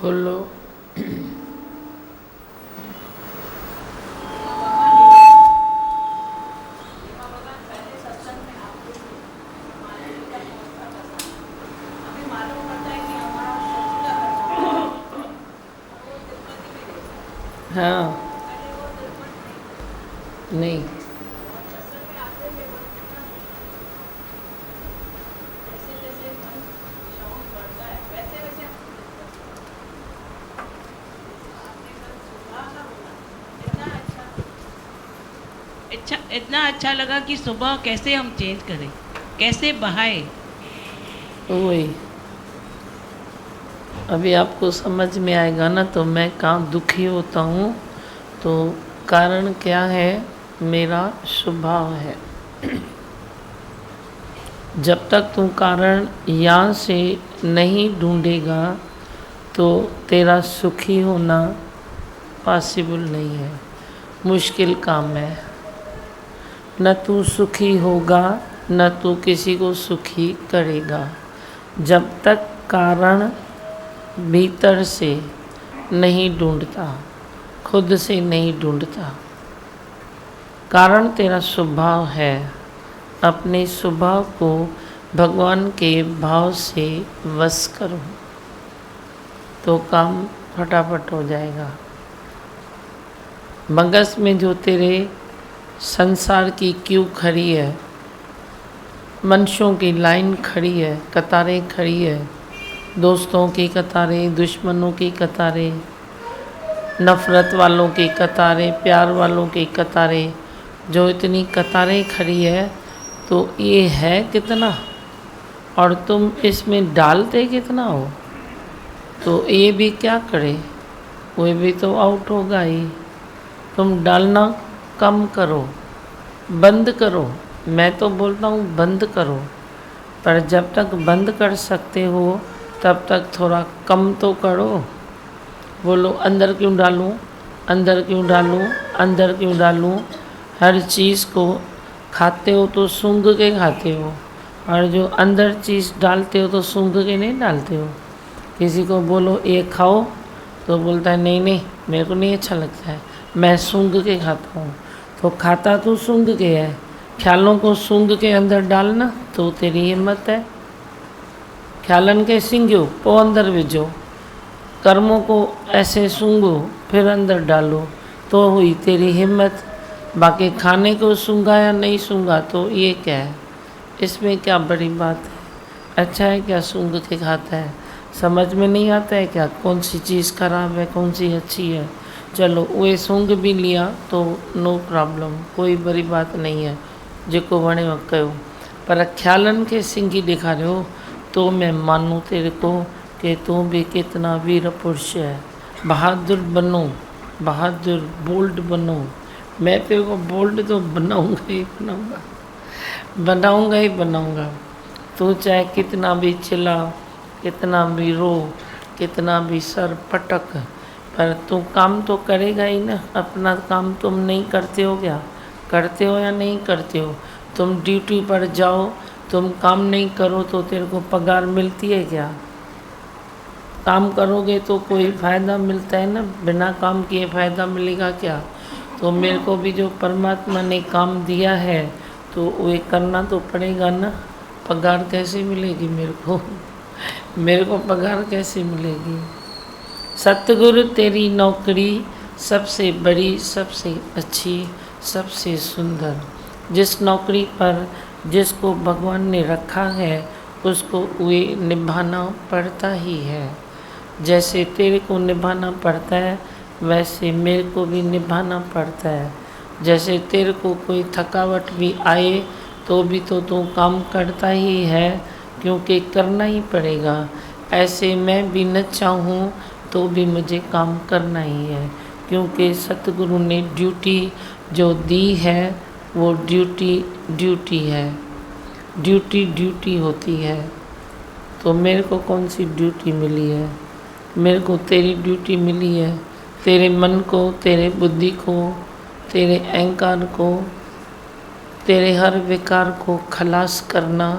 बोलो। हाँ। नहीं। अच्छा, इतना अच्छा लगा कि सुबह कैसे हम चेंज करें, कैसे बहाए। वही अभी आपको समझ में आएगा ना। तो मैं कहाँ दुखी होता हूँ, तो कारण क्या है? मेरा स्वभाव है। जब तक तू कारण यहाँ से नहीं ढूंढेगा तो तेरा सुखी होना पॉसिबल नहीं है, मुश्किल काम है। न तू सुखी होगा, न तू किसी को सुखी करेगा। जब तक कारण भीतर से नहीं ढूंढता, खुद से नहीं ढूंढता। कारण तेरा स्वभाव है। अपने स्वभाव को भगवान के भाव से वश करो तो काम फटाफट हो जाएगा। मगज में जो तेरे संसार की क्यू खड़ी है, मनुष्यों की लाइन खड़ी है, कतारें खड़ी है, दोस्तों की कतारें, दुश्मनों की कतारें, नफ़रत वालों की कतारें, प्यार वालों की कतारें, जो इतनी कतारें खड़ी है, तो ये है कितना और तुम इसमें डालते कितना हो? तो ये भी क्या करे, वो भी तो आउट होगा ही। तुम डालना कम करो, बंद करो। मैं तो बोलता हूँ बंद करो, पर जब तक बंद कर सकते हो तब तक थोड़ा कम तो करो। बोलो अंदर क्यों डालूं, अंदर क्यों डालूं, अंदर क्यों डालूं? हर चीज़ को खाते हो तो सूंघ के खाते हो, और जो अंदर चीज़ डालते हो तो सूंघ के नहीं डालते हो। किसी को बोलो ये खाओ तो बोलता है नहीं नहीं मेरे को नहीं अच्छा लगता है, मैं सूंघ के खाता हूँ। तो खाता तो सूंघ के है, ख्यालों को सूंघ के अंदर डालना तो तेरी हिम्मत है। ख्यालन के सींघो वो अंदर विझो, कर्मों को ऐसे सूंघो फिर अंदर डालो, तो हुई तेरी हिम्मत। बाकी खाने को सूंघा या नहीं सूंघा तो ये क्या है, इसमें क्या बड़ी बात है? अच्छा है क्या सूंघ के खाता है? समझ में नहीं आता है क्या कौन सी चीज़ खराब है कौन सी अच्छी है? चलो वो सूंघ भी लिया तो नो प्रॉब्लम, कोई बड़ी बात नहीं है, जेको वणे कयो। पर ख्यालन के सिंघी दिखा रहे हो तो मैं मानूं तेरे को कि तू भी कितना वीर पुरुष है। बहादुर बनो, बहादुर बोल्ड बनो। मैं तेरे को बोल्ड तो बनाऊंगा ही बनाऊंगा, बनाऊंगा ही बनाऊंगा। तू चाहे कितना भी चिल्ला, कितना भी रो, कितना भी सर पटक, पर तू काम तो करेगा ही ना। अपना काम तुम नहीं करते हो क्या? करते हो या नहीं करते हो? तुम ड्यूटी पर जाओ, तुम काम नहीं करो तो तेरे को पगार मिलती है क्या? काम करोगे तो कोई फ़ायदा मिलता है ना, बिना काम किए फ़ायदा मिलेगा क्या? तो मेरे को भी जो परमात्मा ने काम दिया है तो वो करना तो पड़ेगा ना। पगार कैसे मिलेगी मेरे को? मेरे को पगार कैसे मिलेगी? सतगुरु तेरी नौकरी सबसे बड़ी, सबसे अच्छी, सबसे सुंदर। जिस नौकरी पर जिसको भगवान ने रखा है उसको वे निभाना पड़ता ही है। जैसे तेरे को निभाना पड़ता है वैसे मेरे को भी निभाना पड़ता है। जैसे तेरे को कोई थकावट भी आए तो भी तो तू काम करता ही है, क्योंकि करना ही पड़ेगा। ऐसे मैं भी न चाहूँ तो भी मुझे काम करना ही है, क्योंकि सतगुरु ने ड्यूटी जो दी है वो ड्यूटी ड्यूटी है, ड्यूटी ड्यूटी होती है। तो मेरे को कौन सी ड्यूटी मिली है? मेरे को तेरी ड्यूटी मिली है। तेरे मन को, तेरे बुद्धि को, तेरे अहंकार को, तेरे हर विकार को खलास करना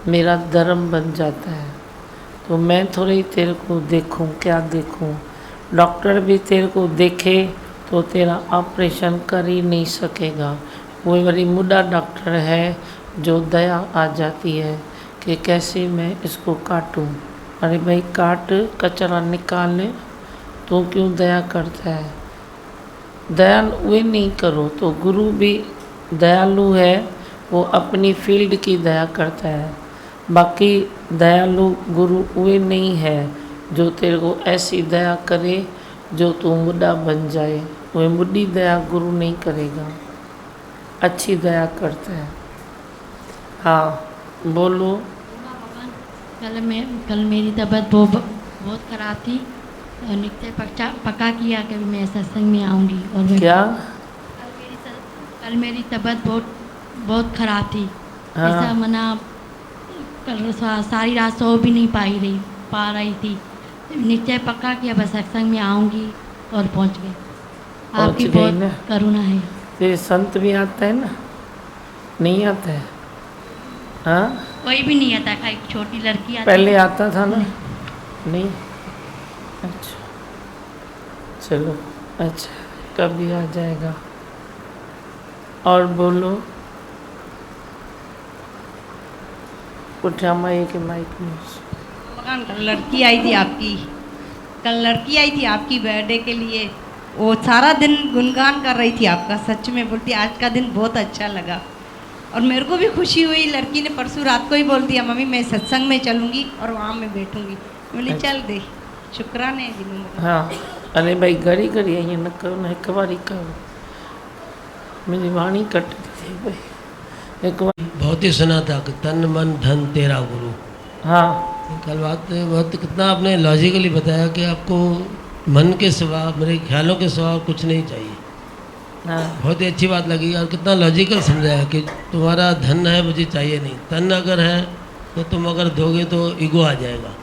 मेरा धर्म बन जाता है। तो मैं थोड़ी तेरे को देखूं, क्या देखूं? डॉक्टर भी तेरे को देखे तो तेरा ऑपरेशन कर ही नहीं सकेगा। वो बड़ी मुद्दा डॉक्टर है जो दया आ जाती है कि कैसे मैं इसको काटूं। अरे भाई काट, कचरा निकाल, तो क्यों दया करता है? दया वे नहीं करो तो गुरु भी दयालु है, वो अपनी फील्ड की दया करता है। बाकी दयालु गुरु वे नहीं है जो तेरे को ऐसी दया करे जो तू मुद्दा बन जाए। वह मुद्दी दया गुरु नहीं करेगा, अच्छी दया करता है। हाँ बोलो। कल मेरी तबीयत बहुत ख़राब थी और निश्चय पक्का किया कि मैं सत्संग में आऊँगी। और क्या? कल मेरी तबीयत बहुत ख़राब थी। हाँ। ऐसा मना कल सारी रात सो भी नहीं पा रही थी। निश्चय पक्का किया बस सत्संग में आऊँगी और पहुँच गई। आपकी गई बहुत ना? करुणा है। तेरे संत भी आता है ना? नहीं आता है? हाँ कोई भी नहीं आता था, एक छोटी लड़की आती पहले थी। आता था ना? नहीं? अच्छा चलो, अच्छा कभी आ जाएगा। और बोलो। उठा माइक के माइक में। मकान कल लड़की आई थी आपकी, कल लड़की आई थी आपकी बर्थडे के लिए। वो सारा दिन गुणगान कर रही थी आपका। सच में बोलती आज का दिन बहुत अच्छा लगा और मेरे को भी खुशी हुई। लड़की ने परसों रात को ही बोल दिया मम्मी मैं सत्संग में चलूँगी और वहाँ मैं बैठूँगी। बोली चल दे, शुक्राने है दिनों में। हाँ अरे भाई घड़ी घड़ी आई न करो न, एक बारी करो। मेरी वाणी कटती थी भाई, एक बार। बहुत ही सुना था कि तन मन धन तेरा गुरु। हाँ कल बात बहुत कितना आपने लॉजिकली बताया कि आपको मन के सिवा, मेरे ख्यालों के सिवा कुछ नहीं चाहिए। हाँ बहुत ही अच्छी बात लगी और कितना लॉजिकल समझाया कि तुम्हारा धन है मुझे चाहिए नहीं, तन अगर है तो तुम अगर दोगे तो ईगो आ जाएगा।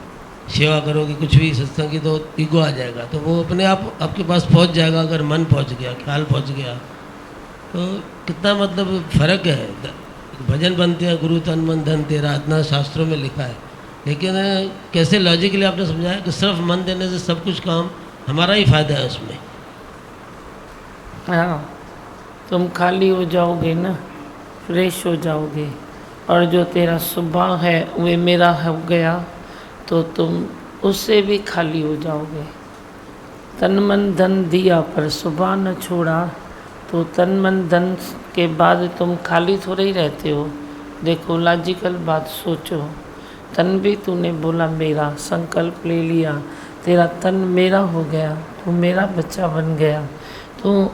सेवा करोगे कुछ भी सत्संग की तो ईगो आ जाएगा, तो वो अपने आप आपके पास पहुंच जाएगा। अगर मन पहुंच गया, ख्याल पहुंच गया तो कितना मतलब फ़र्क है। भजन बनते हैं गुरु तन मन धन तेरा, इतना शास्त्रों में लिखा है, लेकिन कैसे लॉजिकली आपने समझाया कि सिर्फ मन देने से सब कुछ काम हमारा ही फ़ायदा है उसमें। हाँ तुम खाली हो जाओगे ना, फ्रेश हो जाओगे, और जो तेरा स्वभाव है वे मेरा हो गया तो तुम उससे भी खाली हो जाओगे। तन मन धन दिया पर स्वभाव न छोड़ा, तो तन मन धन के बाद तुम खाली थोड़े ही रहते हो। देखो लॉजिकल बात सोचो, तन भी तूने बोला मेरा, संकल्प ले लिया, तेरा तन मेरा हो गया, तू मेरा बच्चा बन गया, तो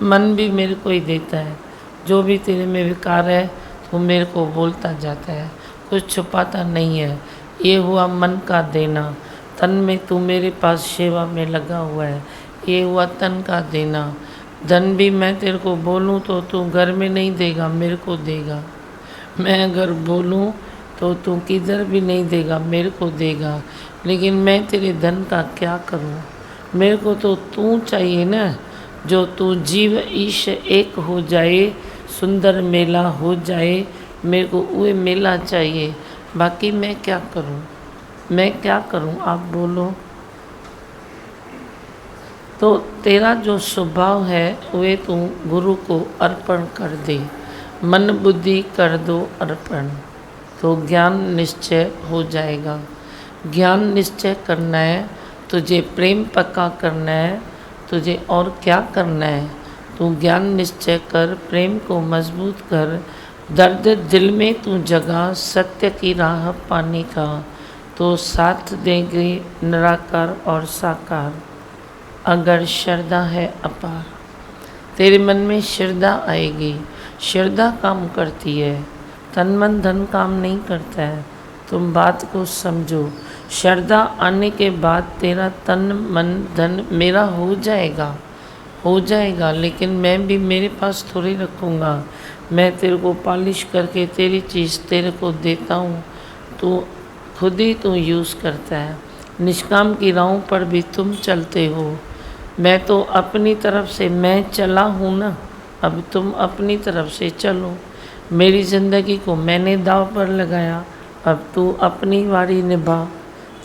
मन भी मेरे को ही देता है। जो भी तेरे में विकार है तो मेरे को बोलता जाता है, कुछ छुपाता नहीं है। ये हुआ मन का देना। तन में तू मेरे पास सेवा में लगा हुआ है, ये हुआ तन का देना। धन भी मैं तेरे को बोलूँ तो तू घर में नहीं देगा, मेरे को देगा। मैं अगर बोलूँ तो तू किधर भी नहीं देगा, मेरे को देगा। लेकिन मैं तेरे धन का क्या करूँ? मेरे को तो तू चाहिए ना, जो तू जीव ईश एक हो जाए, सुंदर मेला हो जाए। मेरे को वो मेला चाहिए, बाकी मैं क्या करूं? मैं क्या करूं आप बोलो। तो तेरा जो स्वभाव है वे तू गुरु को अर्पण कर दे, मन बुद्धि कर दो अर्पण, तो ज्ञान निश्चय हो जाएगा। ज्ञान निश्चय करना है तुझे, प्रेम पक्का करना है तुझे, और क्या करना है? तू ज्ञान निश्चय कर, प्रेम को मजबूत कर, दर्द दिल में तू जगा, सत्य की राह पाने का तो साथ देंगे निराकार और साकार। अगर श्रद्धा है अपार, तेरे मन में श्रद्धा आएगी। श्रद्धा काम करती है, तन मन धन काम नहीं करता है। तुम बात को समझो। श्रद्धा आने के बाद तेरा तन मन धन मेरा हो जाएगा, हो जाएगा। लेकिन मैं भी मेरे पास थोड़ी रखूँगा। मैं तेरे को पॉलिश करके तेरी चीज़ तेरे को देता हूँ, तो खुद ही तू यूज़ करता है। निष्काम की राहों पर भी तुम चलते हो। मैं तो अपनी तरफ से मैं चला हूँ ना, अब तुम अपनी तरफ से चलो। मेरी ज़िंदगी को मैंने दाव पर लगाया, अब तू अपनी बारी निभा,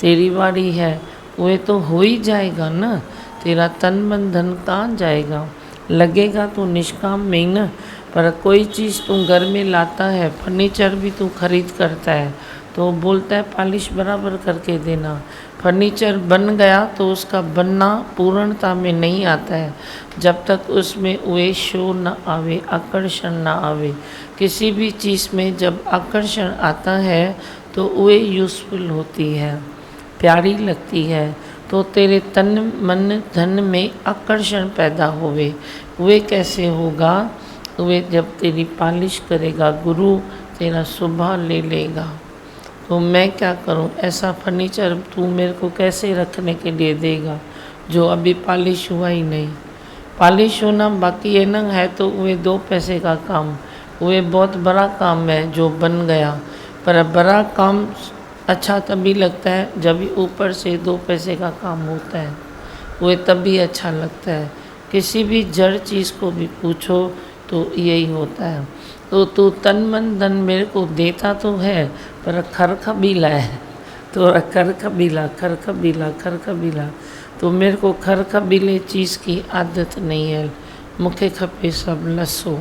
तेरी वाड़ी है वो तो हो ही जाएगा ना। तेरा तन मन धन कहाँ जाएगा, लगेगा तो निष्काम में ही ना। पर कोई चीज़ तू घर में लाता है, फर्नीचर भी तू खरीद करता है तो बोलता है पॉलिश बराबर करके देना। फर्नीचर बन गया तो उसका बनना पूर्णता में नहीं आता है जब तक उसमें वे शो न आवे, आकर्षण न आवे। किसी भी चीज़ में जब आकर्षण आता है तो वे यूज़फुल होती है, प्यारी लगती है। तो तेरे तन मन धन में आकर्षण पैदा होवे, वे कैसे होगा? वे जब तेरी पालिश करेगा, गुरु तेरा सुबह ले लेगा। तो मैं क्या करूं? ऐसा फर्नीचर तू मेरे को कैसे रखने के लिए देगा जो अभी पालिश हुआ ही नहीं। पालिश होना बाकी है ना, है तो वे 2 पैसे का काम, वे बहुत बड़ा काम है जो बन गया। पर बड़ा काम अच्छा तभी लगता है जब ऊपर से 2 पैसे का काम होता है, वे तभी अच्छा लगता है। किसी भी जड़ चीज़ को भी पूछो तो यही होता है। तो तू तन मन धन मेरे को देता तो है पर खरखबीला है, तो खरखबीला तो मेरे को खरखबीले चीज़ की आदत नहीं है। मूंखे खपे सब लसो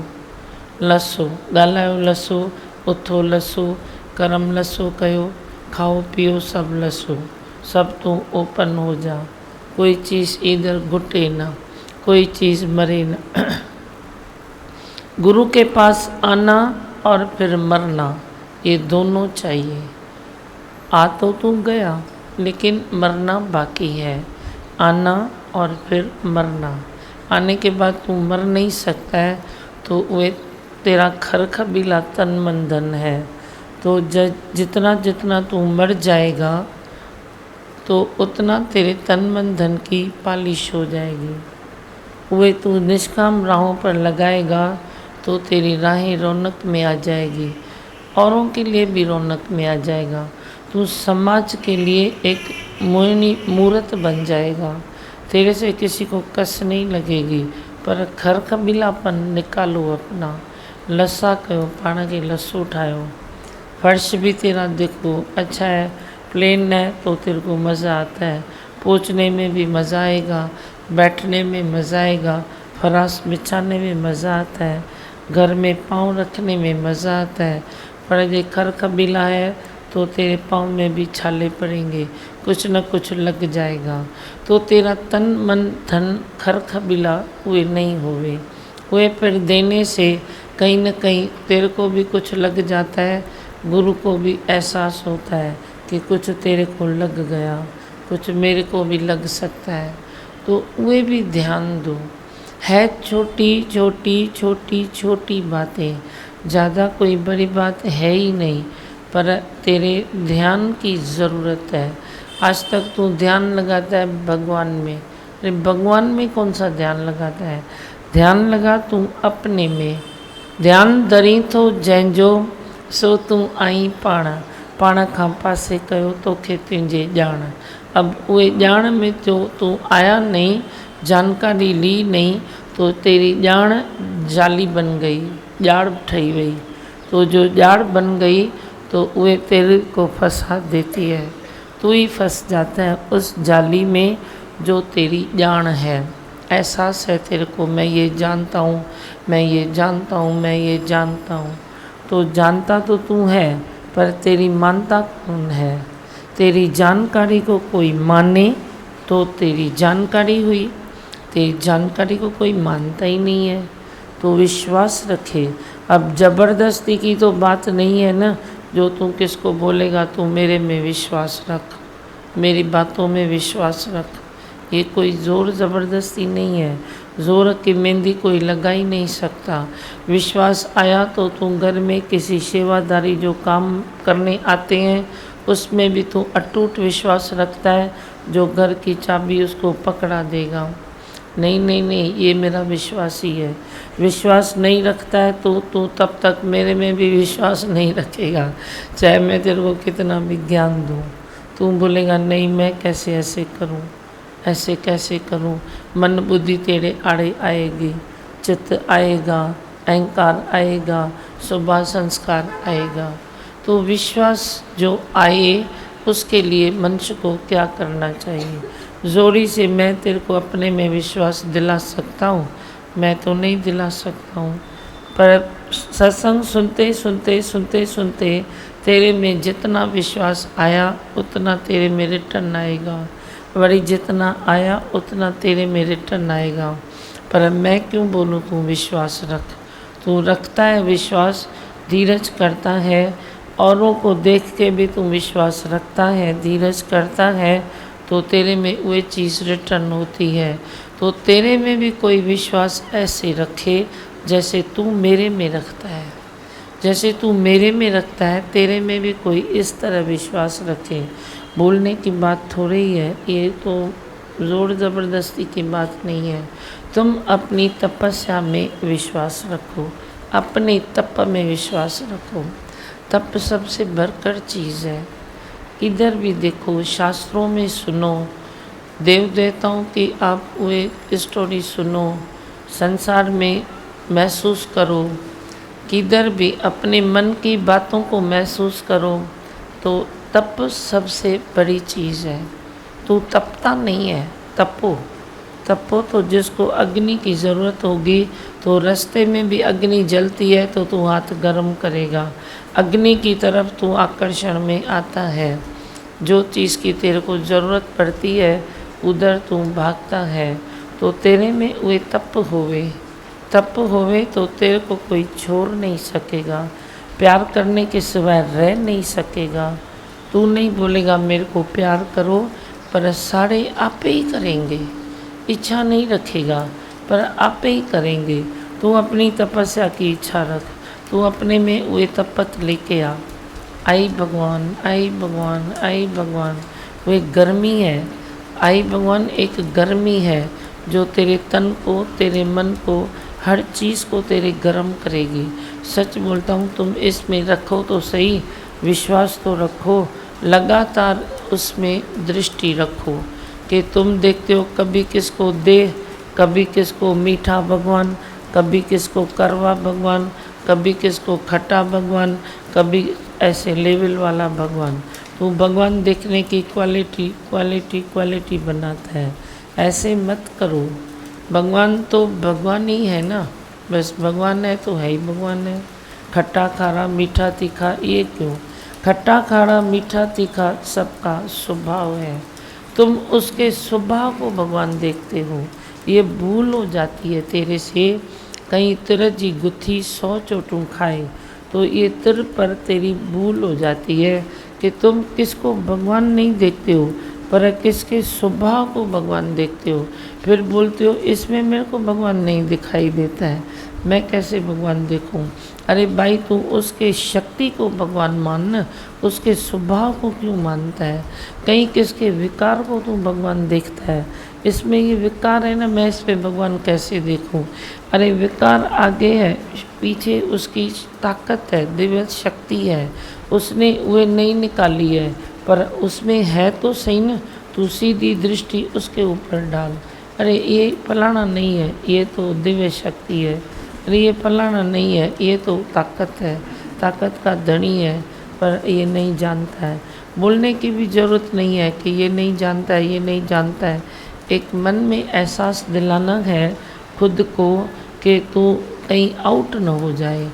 लसो, ॻाल्हायो लसो, उथो लसो, करम लसो कयो, खाओ पियो सब लसो। सब तू ओपन हो जा, कोई चीज़ इधर घुटे ना, कोई चीज़ मरे ना। गुरु के पास आना और फिर मरना, ये दोनों चाहिए। आ तो तू गया लेकिन मरना बाकी है। आना और फिर मरना, आने के बाद तू मर नहीं सकता है तो वे तेरा खरखबीला तन मन धन है। तो जितना जितना तू मर जाएगा तो उतना तेरे तन मन धन की पालिश हो जाएगी। वे तू निष्काम राहों पर लगाएगा तो तेरी राहें रौनक में आ जाएगी, औरों के लिए भी रौनक में आ जाएगा। तू समाज के लिए एक मोहिनी मूर्त बन जाएगा। तेरे से किसी को कस नहीं लगेगी। पर खरखबीलापन निकालो अपना, लसा कयो, पाण खे लसो ठाहियो। फर्श भी तेरा देखो अच्छा है, प्लेन है तो तेरे को मज़ा आता है, पोंछने में भी मज़ा आएगा, बैठने में मज़ा आएगा, फराश बिछाने में मज़ा आता है, घर में पाँव रखने में मज़ा आता है। पर ये खरखबीला है तो तेरे पाँव में भी छाले पड़ेंगे, कुछ न कुछ लग जाएगा। तो तेरा तन मन धन खरखबीला हुए नहीं होवे, वे फिर देने से कहीं न कहीं तेरे को भी कुछ लग जाता है, गुरु को भी एहसास होता है कि कुछ तेरे को लग गया, कुछ मेरे को भी लग सकता है। तो वे भी ध्यान दो। है छोटी छोटी छोटी छोटी बातें, ज़्यादा कोई बड़ी बात है ही नहीं, पर तेरे ध्यान की ज़रूरत है। आज तक तू ध्यान लगाता है भगवान में, अरे भगवान में कौन सा ध्यान लगाता है? ध्यान लगा तू अपने में। ध्यान दरी थो जंहिंजो सो तू आई पाण, पाण खां पासे कयो तोखे तुंहिंजे ॼाण। अब उहे ॼाण में जो तू आया नहीं, जानकारी ली नहीं, तो तेरी ॼाण जाली बन गई, जाड़ ठही वई। तो जो जाड़ बन गई तो वे तेरे को फंसा देती है, तू ही फंस जाता है उस जाली में जो तेरी ॼाण है। एहसास है तेरे को, मैं ये जानता हूँ, मैं ये जानता हूँ, मैं ये जानता हूँ। तो जानता तो तू है पर तेरी मानता कौन है? तेरी जानकारी को कोई माने तो तेरी जानकारी हुई, तेरी जानकारी को कोई मानता ही नहीं है तो विश्वास रखे। अब ज़बरदस्ती की तो बात नहीं है ना, जो तू किसको बोलेगा तू मेरे में विश्वास रख, मेरी बातों में विश्वास रख, ये कोई ज़ोर ज़बरदस्ती नहीं है। ज़ोर की मेहंदी कोई लगा ही नहीं सकता। विश्वास आया तो तू घर में किसी सेवादारी जो काम करने आते हैं उसमें भी तू अटूट विश्वास रखता है, जो घर की चाबी उसको पकड़ा देगा। नहीं नहीं नहीं, ये मेरा विश्वास ही है। विश्वास नहीं रखता है तो तू तब तक मेरे में भी विश्वास नहीं रखेगा, चाहे मैं तेरे को कितना भी ज्ञान दूँ। तू बोलेगा नहीं मैं कैसे ऐसे करूँ, ऐसे कैसे करूँ। मन बुद्धि तेरे आड़े आएगी, चित्त आएगा, अहंकार आएगा, स्वभाव संस्कार आएगा। तो विश्वास जो आए उसके लिए मनुष्य को क्या करना चाहिए। जोरी से मैं तेरे को अपने में विश्वास दिला सकता हूँ, मैं तो नहीं दिला सकता हूँ। पर सत्संग सुनते सुनते सुनते सुनते तेरे में जितना विश्वास आया उतना तेरे में रिटर्न आएगा, वही जितना आया उतना तेरे में रिटर्न आएगा। पर मैं क्यों बोलूँ तू विश्वास रख, तू रखता है विश्वास, धीरज करता है, औरों को देख के भी तू विश्वास रखता है, धीरज करता है, तो तेरे में वही चीज़ रिटर्न होती है। तो तेरे में भी कोई विश्वास ऐसे रखे जैसे तू मेरे में रखता है, जैसे तू मेरे में रखता है, तेरे में भी कोई इस तरह विश्वास रखे। बोलने की बात थोड़ी है, ये तो ज़ोर ज़बरदस्ती की बात नहीं है। तुम अपनी तपस्या में विश्वास रखो, अपने तप में विश्वास रखो। तप सबसे बढ़कर चीज़ है। इधर भी देखो, शास्त्रों में सुनो, देव देवताओं की आप वे स्टोरी सुनो, संसार में महसूस करो, किधर भी अपने मन की बातों को महसूस करो। तो तप सबसे बड़ी चीज़ है। तू तपता नहीं है, तपो तपो। तो जिसको अग्नि की ज़रूरत होगी तो रास्ते में भी अग्नि जलती है तो तू हाथ गर्म करेगा, अग्नि की तरफ तू आकर्षण में आता है। जो चीज़ की तेरे को ज़रूरत पड़ती है उधर तू भागता है। तो तेरे में वे तप होवे तो तेरे को कोई छोड़ नहीं सकेगा, प्यार करने के सिवाय रह नहीं सकेगा। तू नहीं बोलेगा मेरे को प्यार करो, पर सारे आप ही करेंगे, इच्छा नहीं रखेगा पर आप ही करेंगे। तू अपनी तपस्या की इच्छा रख, तू अपने में वे तपत लेके आ। आई भगवान, आई भगवान, आई भगवान, वो एक गर्मी है। आई भगवान एक गर्मी है जो तेरे तन को, तेरे मन को, हर चीज़ को तेरे गर्म करेगी। सच बोलता हूँ, तुम इसमें रखो तो सही, विश्वास तो रखो, लगातार उसमें दृष्टि रखो कि तुम देखते हो कभी किसको दे, कभी किसको मीठा भगवान, कभी किसको करवा भगवान, कभी किसको खट्टा भगवान, कभी ऐसे लेवल वाला भगवान। तो भगवान देखने की क्वालिटी क्वालिटी क्वालिटी बनाता है। ऐसे मत करो, भगवान तो भगवान ही है ना, बस भगवान है तो है ही भगवान है। खट्टा खारा मीठा तीखा ये क्यों? खट्टा खारा मीठा तीखा सबका स्वभाव है, तुम उसके स्वभाव को भगवान देखते हो। ये भूल हो जाती है तेरे से, कहीं तिरजी गुत्थी 100 चोटों खाए, तो ये तिर पर तेरी भूल हो जाती है कि तुम किसको भगवान नहीं देखते हो पर किसके स्वभाव को भगवान देखते हो। फिर बोलते हो इसमें मेरे को भगवान नहीं दिखाई देता है, मैं कैसे भगवान देखूं? अरे भाई, तू उसके शक्ति को भगवान मानना, उसके स्वभाव को क्यों मानता है? कहीं किसके विकार को तू भगवान देखता है, इसमें ये विकार है ना, मैं इस पे भगवान कैसे देखूं? अरे विकार आगे है, पीछे उसकी ताकत है, दिव्य शक्ति है, उसने वे नहीं निकाली है, पर उसमें है तो सही ना। तू सीधी दृष्टि उसके ऊपर डाल। अरे ये फलाना नहीं है, ये तो दिव्य शक्ति है। अरे ये फलाना नहीं है, ये तो ताकत है, ताकत का धनी है, पर ये नहीं जानता है। बोलने की भी ज़रूरत नहीं है कि ये नहीं जानता है, ये नहीं जानता है। एक मन में एहसास दिलाना है खुद को कि तू कहीं आउट न हो जाए,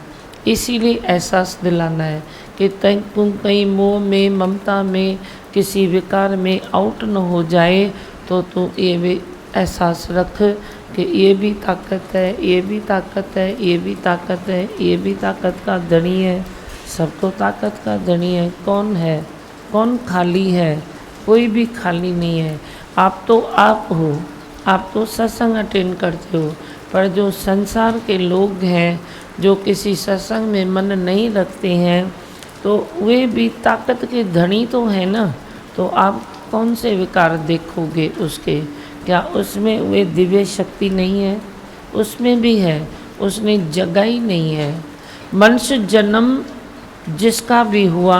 इसीलिए एहसास दिलाना है कि तुम कहीं मोह में, ममता में, किसी विकार में आउट न हो जाए। तो तू ये भी एहसास रख कि ये भी ताकत है, ये भी ताकत है, ये भी ताकत है, ये भी ताकत का धनी है। सब तो ताकत का धनी है। कौन है? कौन खाली है? कोई भी खाली नहीं है। आप तो आप हो, आप तो सत्संग अटेंड करते हो, पर जो संसार के लोग हैं, जो किसी सत्संग में मन नहीं रखते हैं, तो वे भी ताकत के धनी तो है ना। तो आप कौन से विकार देखोगे उसके? क्या उसमें वे दिव्य शक्ति नहीं है? उसमें भी है, उसने जगह ही नहीं है। मनुष्य जन्म जिसका भी हुआ,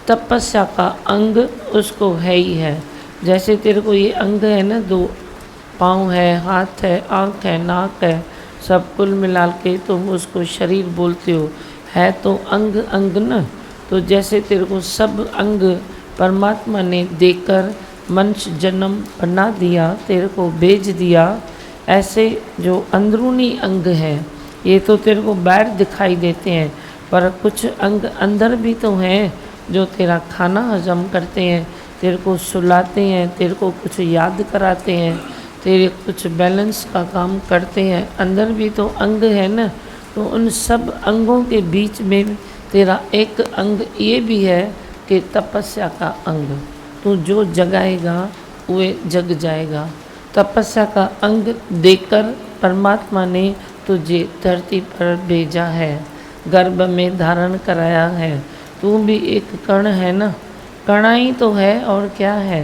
तपस्या का अंग उसको है ही है। जैसे तेरे को ये अंग है ना, 2 पाँव है, हाथ है, आँख है, नाक है, सब कुल मिला के तुम उसको शरीर बोलते हो, है तो अंग अंग न। तो जैसे तेरे को सब अंग परमात्मा ने देकर मनुष्य जन्म बना दिया, तेरे को भेज दिया। ऐसे जो अंदरूनी अंग हैं ये तो तेरे को बाहर दिखाई देते हैं, पर कुछ अंग अंदर भी तो हैं जो तेरा खाना हजम करते हैं, तेरे को सुलाते हैं, तेरे को कुछ याद कराते हैं, तेरे कुछ बैलेंस का काम करते हैं। अंदर भी तो अंग है ना। तो उन सब अंगों के बीच में तेरा एक अंग ये भी है कि तपस्या का अंग। तू जो जगाएगा वे जग जाएगा। तपस्या का अंग देकर परमात्मा ने तुझे धरती पर भेजा है, गर्भ में धारण कराया है। तू भी एक कण है ना, कणा ही तो है और क्या है।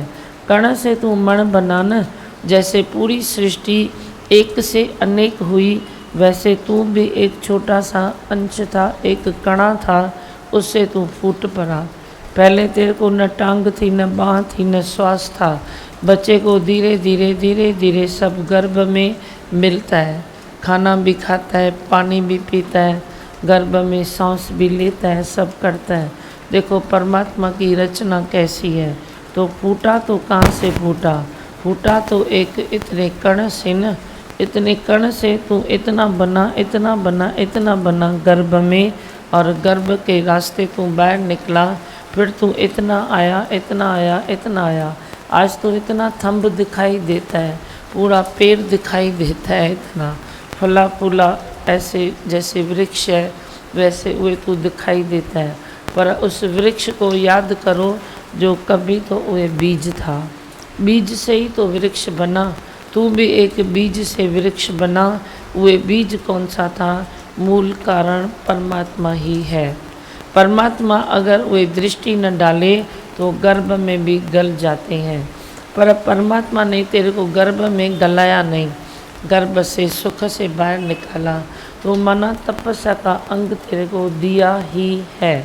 कण से तू मण बनाना। जैसे पूरी सृष्टि एक से अनेक हुई, वैसे तू भी एक छोटा सा अंश था, एक कणा था, उससे तू फूट पड़ा। पहले तेरे को न टांग थी, न बाँह थी, न श्वास था। बच्चे को धीरे धीरे धीरे धीरे सब गर्भ में मिलता है। खाना भी खाता है, पानी भी पीता है, गर्भ में सांस भी लेता है, सब करता है। देखो परमात्मा की रचना कैसी है। तो फूटा तो कहाँ से फूटा? फूटा तो एक इतने कण से न। इतने कण से तू इतना बना, इतना बना, इतना बना गर्भ में, और गर्भ के रास्ते तू बाहर निकला। फिर तू इतना आया, इतना आया, इतना आया। आज तो इतना थंब दिखाई देता है, पूरा पेड़ दिखाई देता है, इतना फला फूला ऐसे जैसे वृक्ष है वैसे वे तू दिखाई देता है। पर उस वृक्ष को याद करो जो कभी तो वे बीज था। बीज से ही तो वृक्ष बना। तू भी एक बीज से वृक्ष बना। वे बीज कौन सा था? मूल कारण परमात्मा ही है। परमात्मा अगर वे दृष्टि न डाले तो गर्भ में भी गल जाते हैं। पर परमात्मा ने तेरे को गर्भ में गलाया नहीं, गर्भ से सुख से बाहर निकाला। तो मना तपस्या का अंग तेरे को दिया ही है।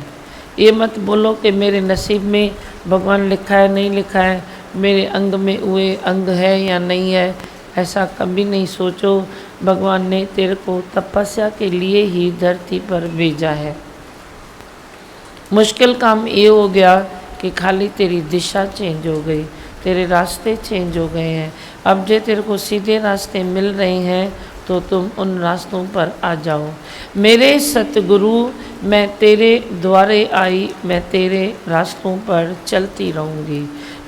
ये मत बोलो कि मेरे नसीब में भगवान लिखा है नहीं लिखा है, मेरे अंग में वे अंग है या नहीं है, ऐसा कभी नहीं सोचो। भगवान ने तेरे को तपस्या के लिए ही धरती पर भेजा है। मुश्किल काम ये हो गया कि खाली तेरी दिशा चेंज हो गई, तेरे रास्ते चेंज हो गए हैं। अब जो तेरे को सीधे रास्ते मिल रहे हैं तो तुम उन रास्तों पर आ जाओ। मेरे सतगुरु मैं तेरे द्वारे आई, मैं तेरे रास्तों पर चलती रहूँगी।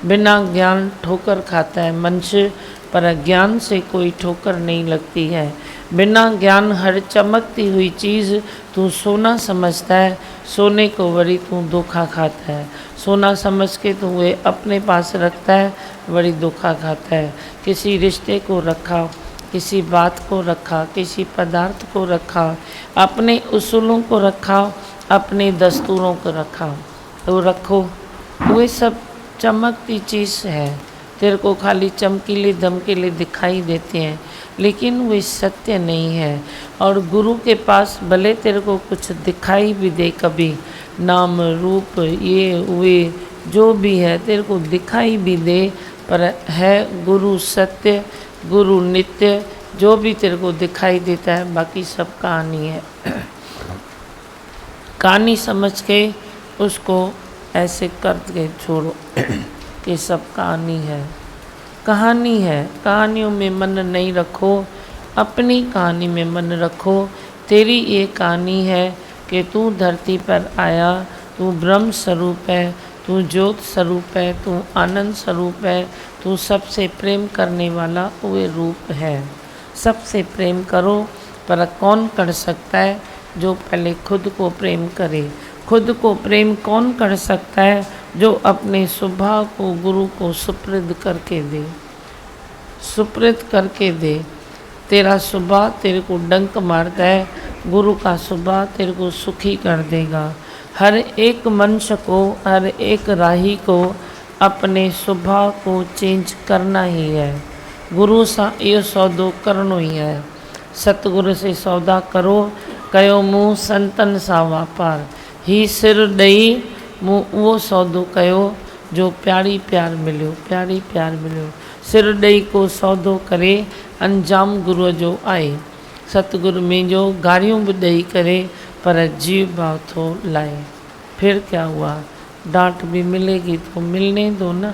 बिना ज्ञान ठोकर खाता है मनुष्य, पर ज्ञान से कोई ठोकर नहीं लगती है। बिना ज्ञान हर चमकती हुई चीज़ तू सोना समझता है, सोने को वरी तू धोखा खाता है। सोना समझ के तू वे अपने पास रखता है, बड़ी धोखा खाता है। किसी रिश्ते को रखा, किसी बात को रखा, किसी पदार्थ को रखा, अपने उसूलों को रखा, अपने दस्तूरों को रखा, तो रखो। वे सब चमकती चीज़ है, तेरे को खाली चमकीले धमकीले दिखाई देते हैं, लेकिन वे सत्य नहीं है। और गुरु के पास भले तेरे को कुछ दिखाई भी दे, कभी नाम रूप ये वे जो भी है तेरे को दिखाई भी दे, पर है गुरु सत्य, गुरु नित्य। जो भी तेरे को दिखाई देता है बाकी सब कहानी है। कहानी समझ के उसको ऐसे कर के छोड़ो कि सब कहानी है। कहानी है, कहानियों में मन नहीं रखो, अपनी कहानी में मन रखो। तेरी ये कहानी है कि तू धरती पर आया, तू ब्रह्म स्वरूप है, तू ज्योत स्वरूप है, तू आनंद स्वरूप है, तू सबसे प्रेम करने वाला वो रूप है। सबसे प्रेम करो, पर कौन कर सकता है? जो पहले खुद को प्रेम करे। खुद को प्रेम कौन कर सकता है? जो अपने स्वभाव को गुरु को सुपुर्द करके दे, सुपुर्द करके दे। तेरा स्वभाव तेरे को डंक मारता है, गुरु का स्वभाव तेरे को सुखी कर देगा। हर एक मनुष्य को, हर एक राही को अपने स्वभाव को चेंज करना ही है। गुरु सा यो सौदो करनो ही है। सतगुरु से सौदा करो, कयो मुँह संतन सा वापार। ही सिर ॾेई मूं उहो सौदो कयो जो प्यारी प्यार मिलियो, प्यारी प्यार मिलियो। सिर ॾेई को सौदो करे अंजाम गुरुअ जो आहे। सतगुरु मुंहिंजो गारियूं बि ॾेई करे पर जीव भाव थो लाए। फिर क्या हुआ? डांट भी मिलेगी तो मिलने दो ना,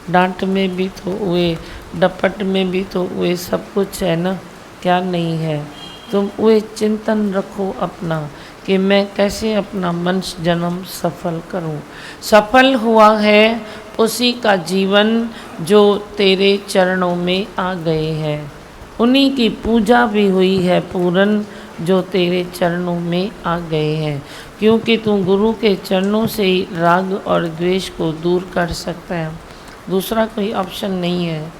डांट में भी तो उए, डपट में भी तो उए सब कुछ है ना, क्या नहीं है। तुम उए चिंतन रखो अपना कि मैं कैसे अपना मनुष्य जन्म सफल करूं। सफल हुआ है उसी का जीवन जो तेरे चरणों में आ गए हैं, उन्हीं की पूजा भी हुई है पूरन जो तेरे चरणों में आ गए हैं, क्योंकि तू गुरु के चरणों से ही राग और द्वेष को दूर कर सकता है, दूसरा कोई ऑप्शन नहीं है।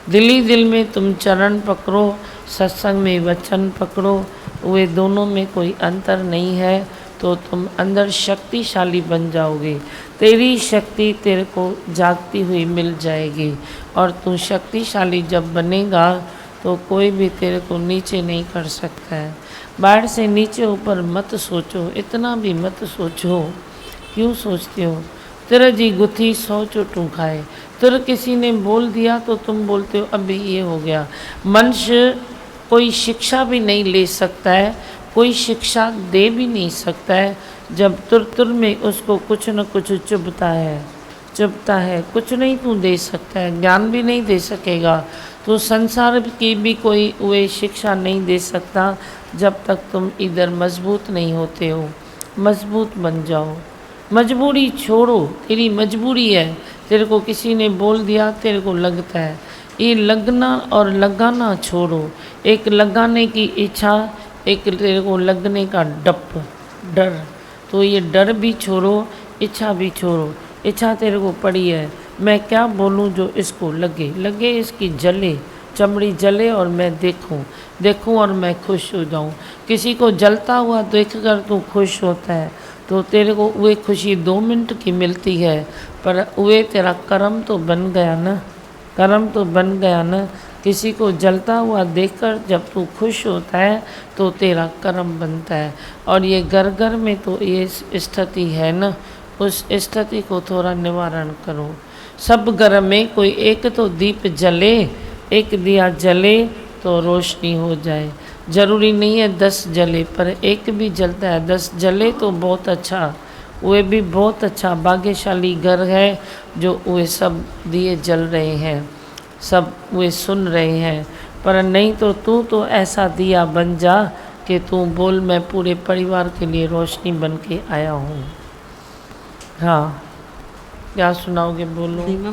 दिल ही दिल में तुम चरण पकड़ो, सत्संग में वचन पकड़ो, वे दोनों में कोई अंतर नहीं है, तो तुम अंदर शक्तिशाली बन जाओगे। तेरी शक्ति तेरे को जागती हुई मिल जाएगी, और तू शक्तिशाली जब बनेगा तो कोई भी तेरे को नीचे नहीं कर सकता है। बाहर से नीचे ऊपर मत सोचो, इतना भी मत सोचो, क्यों सोचते हो। तेरा जी गुथी 100 चोटों खाए, तेरे किसी ने बोल दिया तो तुम बोलते हो अभी ये हो गया। मनुष्य कोई शिक्षा भी नहीं ले सकता है, कोई शिक्षा दे भी नहीं सकता है, जब तुर में उसको कुछ न कुछ चुभता है, कुछ नहीं तू दे सकता है, ज्ञान भी नहीं दे सकेगा। तो संसार की भी कोई वे शिक्षा नहीं दे सकता जब तक तुम इधर मजबूत नहीं होते हो। मजबूत बन जाओ, मजबूरी छोड़ो, तेरी मजबूरी है, तेरे को किसी ने बोल दिया, तेरे को लगता है, ये लगना और लगाना छोड़ो। एक लगाने की इच्छा, एक तेरे को लगने का डर, तो ये डर भी छोड़ो, इच्छा भी छोड़ो। इच्छा तेरे को पड़ी है, मैं क्या बोलूं जो इसको लगे इसकी जले, चमड़ी जले और मैं देखूं और मैं खुश हो जाऊं। किसी को जलता हुआ देखकर तू खुश होता है तो तेरे को वे खुशी 2 मिनट की मिलती है, पर वे तेरा कर्म तो बन गया ना, किसी को जलता हुआ देखकर जब तू खुश होता है तो तेरा कर्म बनता है। और ये घर में तो ये स्थिति है ना, उस स्थिति को थोड़ा निवारण करो। सब घर में कोई एक तो दीप जले, एक दिया जले तो रोशनी हो जाए। जरूरी नहीं है 10 जले, पर एक भी जलता है, 10 जले तो बहुत अच्छा, वे भी बहुत अच्छा। भाग्यशाली घर है जो वे सब दिए जल रहे हैं, सब वे सुन रहे हैं। पर नहीं तो तू तो ऐसा दिया बन जा कि तू बोल मैं पूरे परिवार के लिए रोशनी बन के आया हूँ। हाँ, क्या सुनाओगे, बोलो। धीमा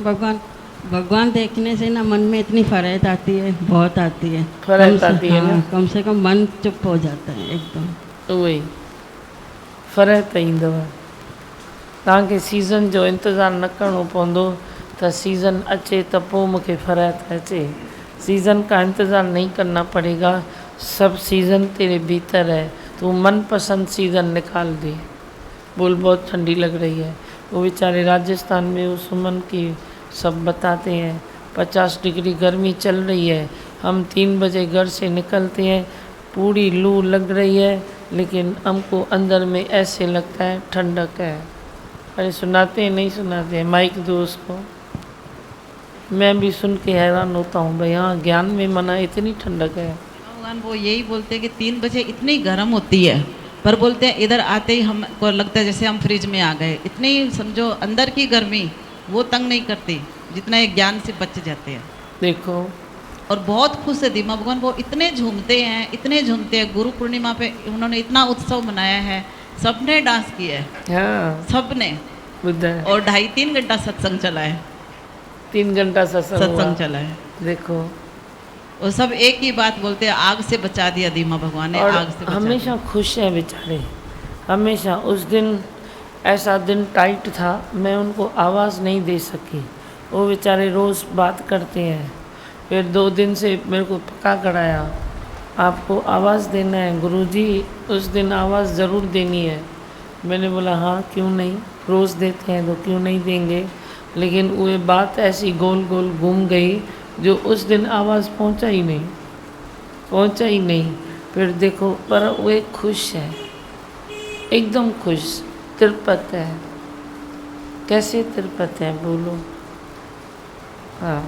भगवान देखने से ना मन में इतनी फरेहत आती है, बहुत आती है, फरेहत आती है ना, कम से कम मन चुप हो जाता है एकदम। उहे फरेहत ईंदव, तव्हांखे सीज़न जो इंतज़ारु न करिणो पवंदो त सीज़न अचे त पोइ मूंखे फरेहत अचे। सीज़न का इंतज़ार नहीं करना पड़ेगा, सब सीज़न तेरे भीतर है, तू मनपसंद सीज़न निकाल दे। बोल बहुत ठंडी लग रही है, वो बेचारे राजस्थान में उस सुमन की सब बताते हैं 50 डिग्री गर्मी चल रही है, हम 3 बजे घर से निकलते हैं, पूरी लू लग रही है, लेकिन हमको अंदर में ऐसे लगता है ठंडक है। अरे सुनाते हैं, नहीं सुनाते हैं, माइक दो उसको। मैं भी सुन के हैरान होता हूँ भाई, हाँ ज्ञान में मना इतनी ठंडक है। भगवान वो यही बोलते हैं कि 3 बजे इतनी गर्म होती है, पर बोलते हैं इधर आते ही हमको लगता है जैसे हम फ्रिज में आ गए। इतनी समझो अंदर की गर्मी वो तंग नहीं करती जितना ये ज्ञान से बच जाते हैं। देखो, और बहुत खुश है दीमा भगवान, वो इतने झूमते हैं। गुरु पूर्णिमा पे उन्होंने इतना उत्सव मनाया है, सबने डांस किया है, हाँ सबने, बुद्ध, और 2.5-3 घंटा सत्संग चला है, 3 घंटा सत्संग चला है। देखो, और सब एक ही बात बोलते हैं, आग से बचा दिया दीमा भगवान ने, और आग से बचा हमेशा खुश है बेचारे, हमेशा। उस दिन ऐसा दिन टाइट था, मैं उनको आवाज़ नहीं दे सकी, वो बेचारे रोज़ बात करते हैं। फिर 2 दिन से मेरे को पक्का कराया, आपको आवाज़ देना है गुरुजी, उस दिन आवाज़ ज़रूर देनी है। मैंने बोला हाँ क्यों नहीं, रोज़ देते हैं तो क्यों नहीं देंगे। लेकिन वो बात ऐसी गोल गोल घूम गई जो उस दिन आवाज़ पहुंचा ही नहीं। फिर देखो, पर वे खुश है, एकदम खुश, तिरपत है। कैसे तिरपत है, बोलो। हाँ,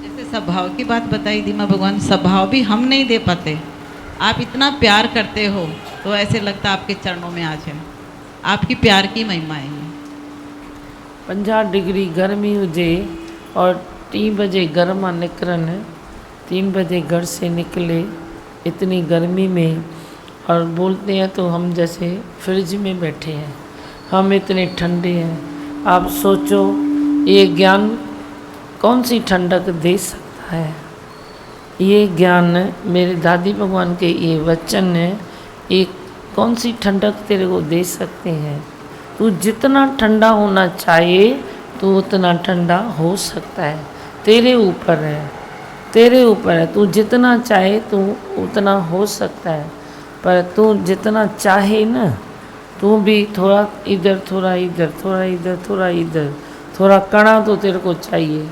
जैसे स्वभाव की बात बताई दीमा भगवान, स्वभाव भी हम नहीं दे पाते। आप इतना प्यार करते हो तो ऐसे लगता आपके चरणों में आज है, आपकी प्यार की महिमा है ये। 50 डिग्री गर्मी हुजे और 3 बजे घर मां निकिरनि, 3 बजे घर से निकले इतनी गर्मी में और बोलते हैं तो हम जैसे फ्रिज में बैठे हैं, हम इतने ठंडे हैं। आप सोचो ये ज्ञान कौन सी ठंडक दे सकता है। ये ज्ञान मेरे दादी भगवान के ये वचन है, ये कौन सी ठंडक तेरे को दे सकते हैं। तू जितना ठंडा होना चाहे तो उतना ठंडा हो सकता है, तेरे ऊपर है, तेरे ऊपर है। तू जितना चाहे तू उतना हो सकता है, पर तू जितना चाहे ना, तू भी थोड़ा इधर थोड़ा इधर, थोड़ा इधर थोड़ा इधर, थोड़ा कणा तो तेरे को चाहिए।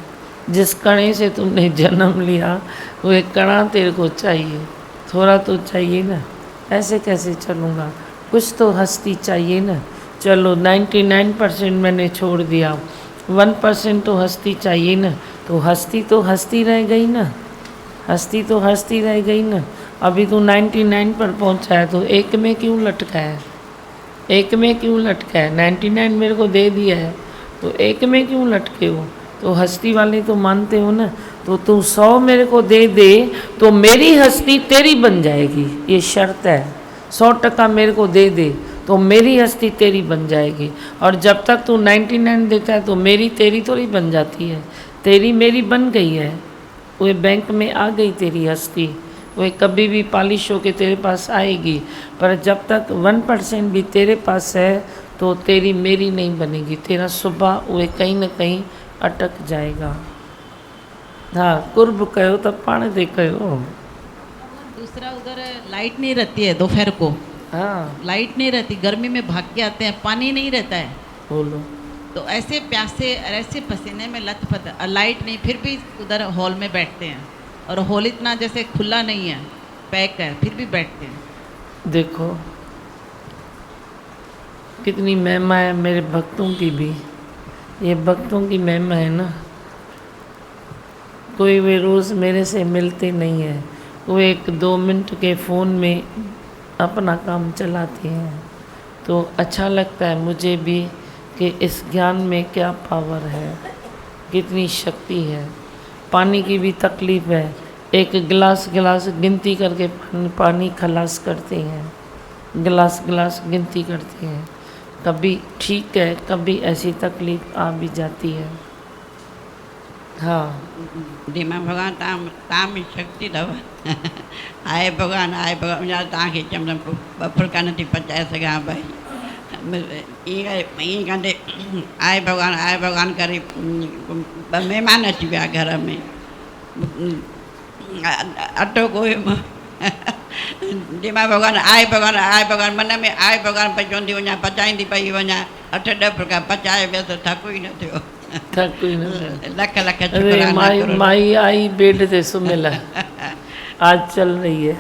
जिस कणे से तुमने जन्म लिया वो एक कणा तेरे को चाहिए, थोड़ा तो चाहिए ना। ऐसे कैसे चलूँगा, कुछ तो हस्ती चाहिए ना। चलो 99% मैंने छोड़ दिया, 1% तो हस्ती चाहिए ना। तो हस्ती रह गई ना, हस्ती तो हस्ती रह गई ना। अभी तो 99 पर पहुंचा है तो एक में क्यों लटका है, एक में क्यों लटका है। 99 मेरे को दे दिया है तो एक में क्यों लटके हो। तो हस्ती वाले तो मानते हो ना। तो तू 100 मेरे को दे दे तो मेरी हस्ती तेरी बन जाएगी, ये शर्त है। 100% मेरे को दे दे तो मेरी हस्ती तेरी बन जाएगी। और जब तक तू 99 देता है तो मेरी तेरी थोड़ी बन जाती है, तेरी मेरी बन गई है। वो बैंक में आ गई तेरी हस्ती, वो कभी भी पॉलिश होके तेरे पास आएगी। पर जब तक 1% भी तेरे पास है तो तेरी मेरी नहीं बनेगी, तेरा सुबह वो कहीं ना कहीं अटक जाएगा। हाँ, कुर्ब कयो तो पाण दे कयो। दूसरा उधर लाइट नहीं रहती है दोपहर को, हाँ लाइट नहीं रहती, गर्मी में भाग के आते हैं, पानी नहीं रहता है, बोलो। तो ऐसे प्यासे ऐसे पसीने में लथपथ, लाइट नहीं, फिर भी उधर हॉल में बैठते हैं। और हॉल इतना जैसे खुला नहीं है, पैक है, फिर भी बैठते हैं। देखो कितनी महिमा है मेरे भक्तों की भी। ये भक्तों की महिमा है ना। कोई वे रोज़ मेरे से मिलते नहीं हैं, वो 1-2 मिनट के फ़ोन में अपना काम चलाते हैं। तो अच्छा लगता है मुझे भी कि इस ज्ञान में क्या पावर है, कितनी शक्ति है। पानी की भी तकलीफ़ है, एक गिलास गिनती करके पानी खलास करते हैं, गिलास गिनती करते हैं। कभी ठीक है, कभी ऐसी तकलीफ़ आ भी जाती है। हाँ धीमा भगवान ताम में शक्ति अथव। आए भगवान मुंहिंजा तव्हांखे चवंदमि ॿ फुल्का नथी पचाए सघां भई, ईअं कंदे आए भगवान करे 2 महिमान अची विया घर में। अटो ॻोहियो, धीमा भगवान आए भगवान मन में आए भगवान पई चवंदी वञा, पचाईंदी पई वञा। 8-10 फुल्का पचाए वियसि, थको ई न थियो। थक ही न। लख लख अरे शुक्राना करो। माई आई बेड ते सुमियल आज चल रही है।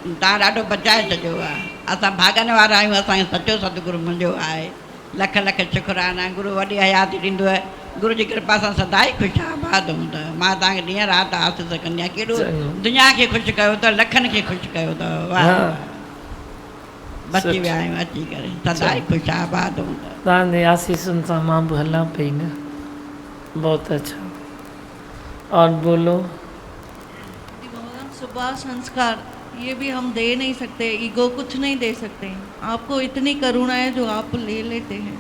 तव्हां ॾाढो बचाए छॾियो आहे। असां भाॻनि वारा आहियूं, असांखे सचो सतगुरु मुंहिंजो आहे। लख लख शुक्राना, गुरु वॾी हयाती ॾींदो आहे। गुरु जी कृपा सां सदाई ख़ुशि आबाद हूंदा। मां तव्हांखे ॾींहं राति आसीस कंदी आहियां, केॾो दुनिया खे ख़ुशि कयो अथव, लखनि खे ख़ुशि कयो अथव। वाह बची विया आहियूं अची करे, सदाई ख़ुशि आबाद हूंदा। तव्हांजे आसीसुनि सां मां बि हलां पई न। बहुत अच्छा। और बोलो। सुबह संस्कार ये भी हम दे नहीं सकते, ईगो कुछ नहीं दे सकते। आपको इतनी करुणा है जो आप ले लेते हैं।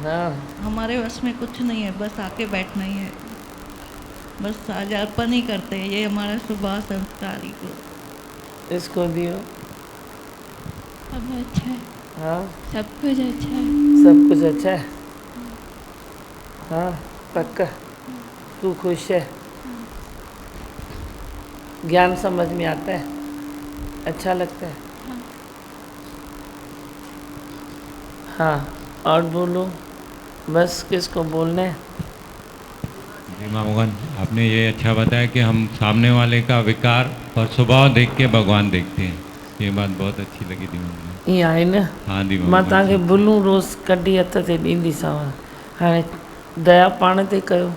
हाँ हमारे बस में कुछ नहीं है, बस आके बैठना ही है, बस आज अर्पण ही करते हैं। ये हमारा सुबह संस्कार ही को। इसको दियो। सब अच्छा है, हाँ सब कुछ अच्छा है। सब कुछ अच्छा है। हाँ पक्का तू खुश है, ज्ञान समझ में आता है, अच्छा लगता है। हाँ और बोलो। बस किसको बोलना है। धीमा भगवान, आपने ये अच्छा बताया कि हम सामने वाले का विकार और स्वभाव देख के भगवान देखते हैं। ये बात बहुत अच्छी लगी धीमा भगवान। ईअं आहे न। हाँ धीमा मां भगवान तव्हांखे जी। भुलूं रोज़ कढी हथ ते ॾींदीसांव। हाणे दया पाण ते कयो,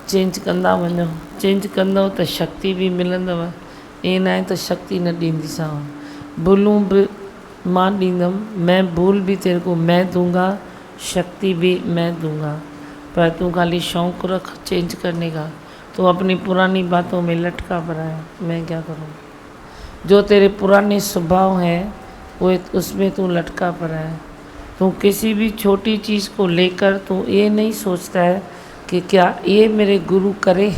चेंज कंदा वञो। चेंज कंदव त शक्ति भी मिलंदव। ईअं न आहे त शक्ति न ॾींदीसांव। भुलूं बि मां ॾींदमि, मैं भूल भी तेरे को मैं दूंगा, शक्ति भी मैं दूंगा, पर तू खाली शौक़ रख चेंज करने का। तो अपनी पुरानी बातों में लटका पड़ा है, मैं क्या करूं? जो तेरे पुराने स्वभाव हैं वो उसमें तू लटका पड़ा है। तू किसी भी छोटी चीज़ को लेकर तू ये नहीं सोचता है कि क्या ये मेरे गुरु करे,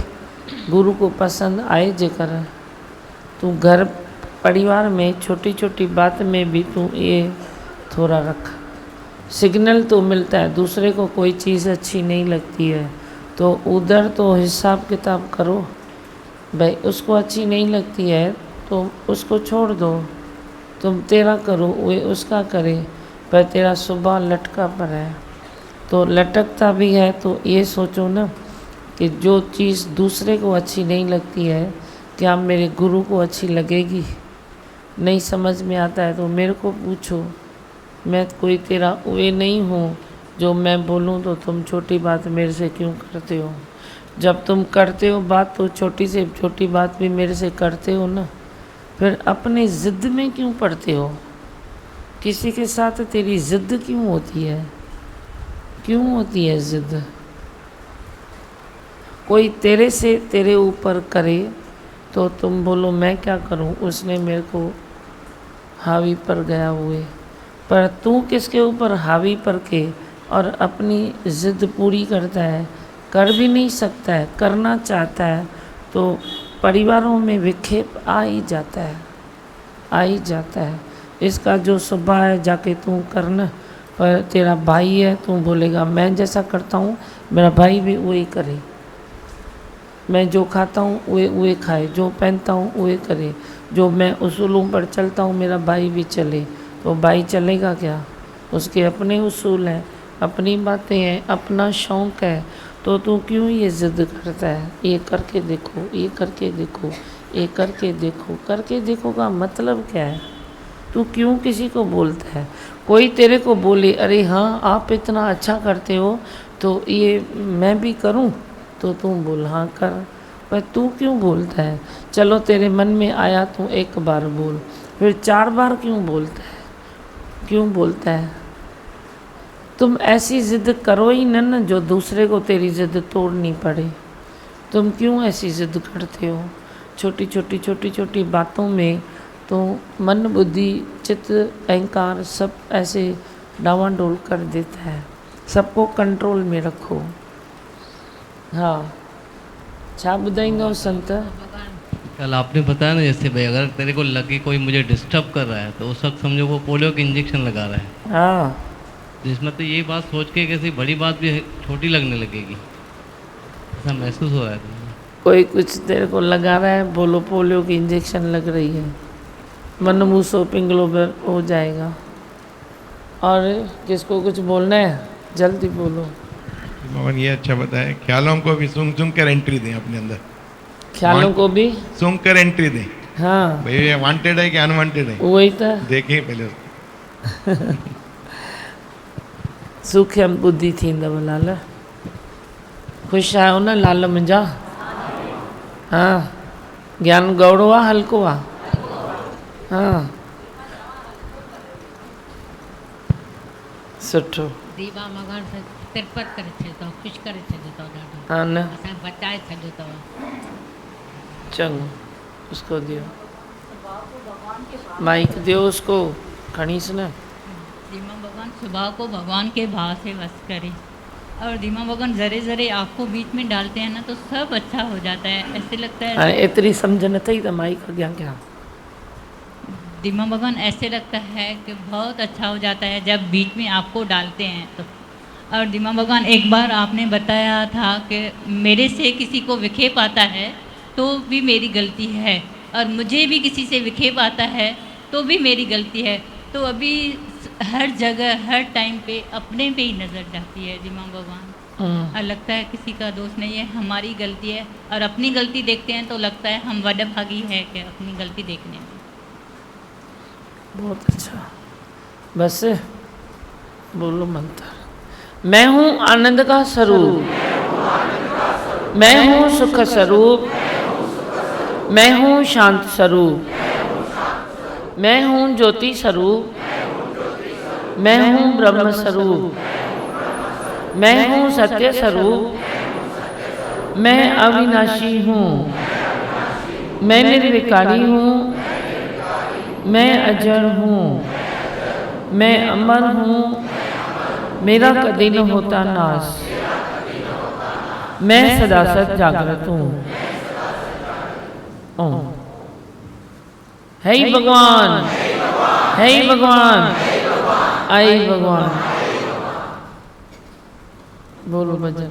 गुरु को पसंद आए जेकर। तू घर परिवार में छोटी छोटी बात में भी तू ये थोड़ा रख। सिग्नल तो मिलता है, दूसरे को कोई चीज़ अच्छी नहीं लगती है तो उधर तो हिसाब किताब करो भाई, उसको अच्छी नहीं लगती है तो उसको छोड़ दो, तुम तेरा करो वो उसका करे। पर तेरा स्वभाव लटका पर है, तो लटकता भी है तो ये सोचो ना कि जो चीज़ दूसरे को अच्छी नहीं लगती है क्या मेरे गुरु को अच्छी लगेगी? नहीं समझ में आता है तो मेरे को पूछो, मैं कोई तेरा वे नहीं हूँ जो मैं बोलूँ तो तुम छोटी बात मेरे से क्यों करते हो? जब तुम करते हो बात तो छोटी से छोटी बात भी मेरे से करते हो ना, फिर अपने ज़िद में क्यों पड़ते हो? किसी के साथ तेरी ज़िद क्यों होती है? क्यों होती है ज़िद? कोई तेरे से तेरे ऊपर करे तो तुम बोलो मैं क्या करूं, उसने मेरे को हावी पर गया हुए। पर तू किसके ऊपर हावी पर के और अपनी ज़िद पूरी करता है? कर भी नहीं सकता है, करना चाहता है तो परिवारों में विक्षेप आ ही जाता है, आ ही जाता है। इसका जो स्वभाव है जाके तू करना, पर तेरा भाई है तू बोलेगा मैं जैसा करता हूँ मेरा भाई भी वही करे, मैं जो खाता हूँ वही खाए, जो पहनता हूँ वही करे, जो मैं उसूलों पर चलता हूँ मेरा भाई भी चले। तो भाई चलेगा क्या? उसके अपने उसूल हैं, अपनी बातें हैं, अपना शौक़ है, तो तू क्यों ये ज़िद करता है? ये करके देखो, ये करके देखो, ये करके देखो। करके देखो का मतलब क्या है? तू क्यों किसी को बोलता है? कोई तेरे को बोले अरे हाँ आप इतना अच्छा करते हो तो ये मैं भी करूं, तो तू बोल हाँ कर। पर तू क्यों बोलता है? चलो तेरे मन में आया तू एक बार बोल, फिर 4 बार क्यों बोलता है? क्यों बोलता है? तुम ऐसी ज़िद करो ही न जो दूसरे को तेरी ज़िद तोड़नी पड़े। तुम क्यों ऐसी ज़िद करते हो? छोटी छोटी छोटी छोटी बातों में तो मन बुद्धि चित्त अहंकार सब ऐसे डावाडोल कर देता है। सबको कंट्रोल में रखो। हाँ, छा ॿुधाईंदो संत? कल आपने बताया ना जैसे भाई अगर तेरे को लगे कोई मुझे डिस्टर्ब कर रहा है तो उस वक्त समझो वो पोलियो की इंजेक्शन लगा रहा है। हाँ, जिसमें तो ये बात सोच के कैसी बड़ी बात भी छोटी लगने लगेगी, ऐसा महसूस हो रहा है तुम्हें? कोई कुछ तेरे को लगा रहा है, बोलो पोलियो की इंजेक्शन लग रही है, मन मूसो पिंगलो हो जाएगा। और किसको कुछ बोलना है जल्दी बोलो। मोहन ये अच्छा बताया, ख्यालों को भी सुन सुन कर एंट्री दें अपने अंदर, ख्यालों को भी सुन कर एंट्री दें। हाँ भाई ये वांटेड है कि अनवांटेड है, वही तो देखें पहले उसको। सूक्ष्म बुद्धि थींदव लाल। ख़ुशि आहियो न लाल मुंहिंजा? हाँ, ज्ञान गौड़ो आहे हल्को आहे? हाँ, सुठो। दीवा मगन से तिरपत करे छॾियो अथव, ख़ुशि करे छॾियो अथव ॾाढो। हाँ न, असां बचाए छॾियो अथव। चङो, उसको दियो माइक, दियो उसको, खणीस न। धीमा भगवान स्वभाव को भगवान के भाव से वश करे, और धीमा भगवान जरे जरे आपको बीच में डालते हैं ना तो सब अच्छा हो जाता है। ऐसे लगता है हाणे एतिरी सम्झ न अथई त माइक अॻियां कयां। धीमा भगवान ऐसे लगता है कि बहुत अच्छा हो जाता है जब बीच में आपको डालते हैं तो। और धीमा भगवान एक बार आपने बताया था कि मेरे से किसी को विक्षेप आता है तो भी मेरी गलती है, और मुझे भी किसी से विक्षेप आता है तो भी मेरी गलती है। तो अभी हर जगह हर टाइम पे अपने पे ही नज़र जाती है धीमा भगवान, और लगता है किसी का दोष नहीं है, हमारी गलती है। और अपनी गलती देखते हैं तो लगता है हम वडभागी है कि अपनी गलती देखने में। बहुत अच्छा, बस बोलो मंत्र। मैं हूँ आनंद का स्वरूप, मैं हूँ सुख स्वरूप, मैं हूँ शांत स्वरूप, मैं हूँ ज्योति स्वरूप, मैं हूँ ब्रह्म स्वरूप, मैं हूँ सत्य स्वरूप, मैं अविनाशी हूँ, मैं निर्विकारी हूँ, मैं अजर हूँ, मैं अमर हूँ, मेरा कभी न होता नाश, मैं सदा सत जागृत हूँ। ओम। हे भगवान, हे भगवान, आई भगवान। बोलो भजन।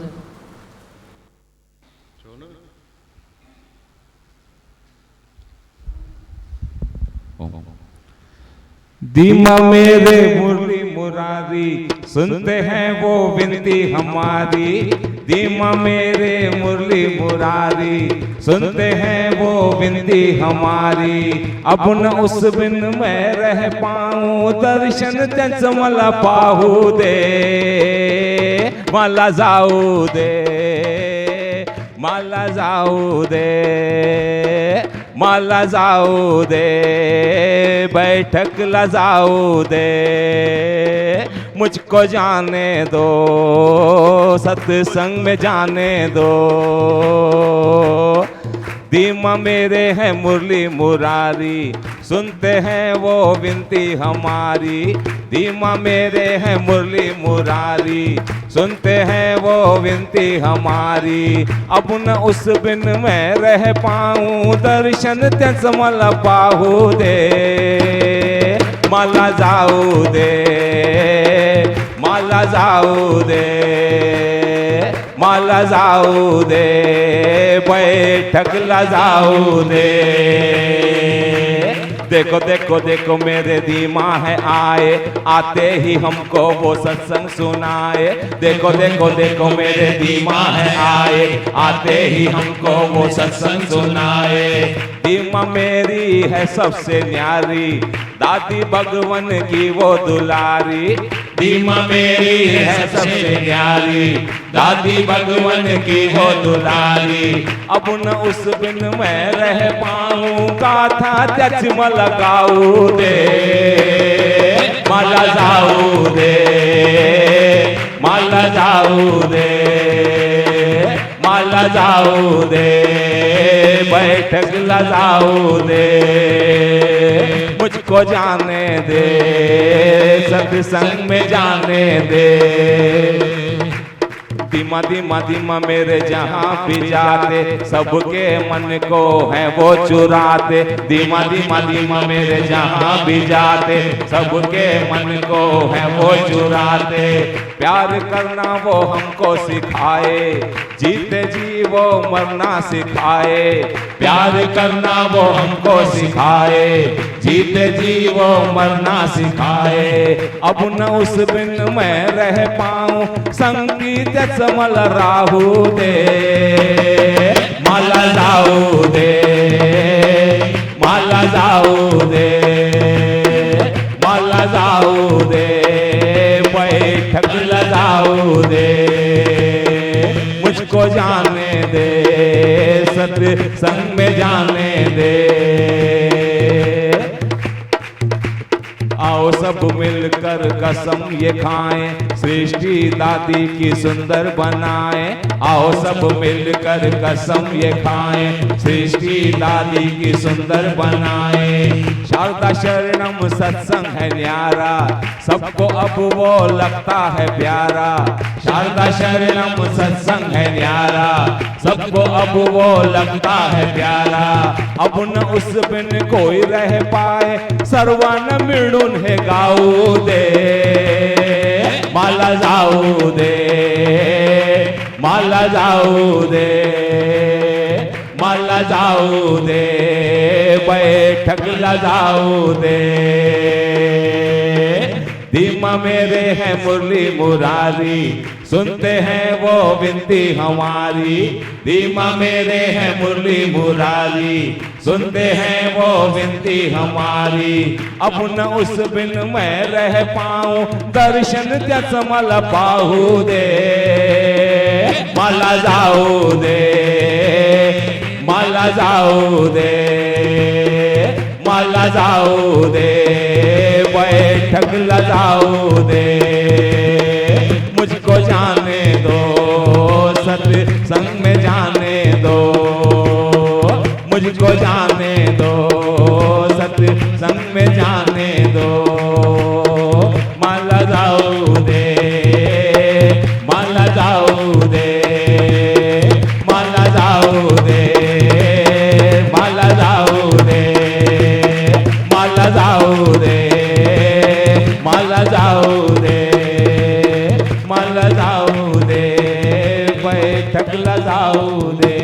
दीमा मेरे मुरली मुरारी, सुनते हैं वो विनती हमारी। दीमा मेरे मुरली मुरारी, सुनते हैं वो विनती हमारी। अब न उस बिन मैं रह पाऊं, दर्शन चंचमला पाहू दे, माला जाऊ दे, माला जाऊ दे, माला जाऊ दे, बैठक लजाऊ दे। मुझको जाने दो, सत्संग में जाने दो। दीमा मेरे हैं मुरली मुरारी, सुनते हैं वो विनती हमारी। दीमा मेरे हैं मुरली मुरारी, सुनते हैं वो विनती हमारी। अब न उस बिन मैं रह पाऊं, दर्शन चंचमल पाहू दे, माला जाऊ दे, माला जाऊ दे, माला जाऊ दे, बैठक लजाऊ दे। देखो देखो देखो मेरे दीमा है आए, आते ही हमको वो सत्संग सुनाए। देखो देखो देखो मेरे दीमा है आए, आते ही हमको वो सत्संग सुनाए। दीमा मेरी है सबसे न्यारी, दादी भगवन की वो दुलारी। दीमा मेरी है सबसे न्यारी, दादी भगवन की वो दुलारी। अब न उस बिन मैं रह पाऊं, गाथा चचम लगाऊ दे, माला जाऊ दे, माला जाऊ दे, माला जाऊ दे, बैठक लजाऊ दे। मुझको जाने दे, सत्संग में जाने दे। धीमा धीमा धीमा मेरे जहाँ भी जाते, सबके मन को है वो चुराते। धीमा धीमा धीमा मेरे जहाँ भी जाते, सबके मन को है वो चुराते। प्यार करना वो हमको सिखाए, जीते जी वो मरना सिखाए। प्यार करना वो हमको सिखाए, जीते जी वो मरना सिखाए। अब न उस बिन मैं रह पाऊं, संगीत समल राहू दे, माला जाऊ दे, माला जाऊ दे, माला जाऊ दे, बैठक लगाऊ दे। मुझको जाने दे, सत्संग में जाने दे। आओ सब मिलकर कसम ये खाएं, सृष्टि दादी की सुंदर बनाएं। आओ सब मिलकर कसम ये खाएं, सृष्टि दादी की सुंदर बनाएं। शारदा शरणम सत्संग है न्यारा, सबको अब वो लगता है प्यारा। शारदा शरणम सत्संग है न्यारा, सबको अब वो लगता है प्यारा। अब न उस बिन कोई रह पाए, सर्वन मिळून हे गाऊ दे, माला जाऊ दे, माला जाऊ दे, माला जाऊ दे, बैठक लजाऊ दे। धीमा मेरे हैं मुरली मुरारी, सुनते हैं वो विनती हमारी। धीमा मेरे हैं मुरली मुरारी, सुनते हैं वो विनती हमारी। अब न उस बिन मैं रह पाऊं, दर्शन चचमल पाहू दे, माला जाऊ दे, माला जाऊ दे, माला जाऊ दे, बैठक लगाऊ दे। मुझको जाने संग में जाने दो, मुझको जाने दो, सत्संग में जाने दो। माला जाऊ दे, माला जाऊ दे, माला जाऊ दे, माला जाऊ दे, माला जाऊ दे, माला जाऊ दे, माला जाऊ दे, बैठकला जाऊ दे।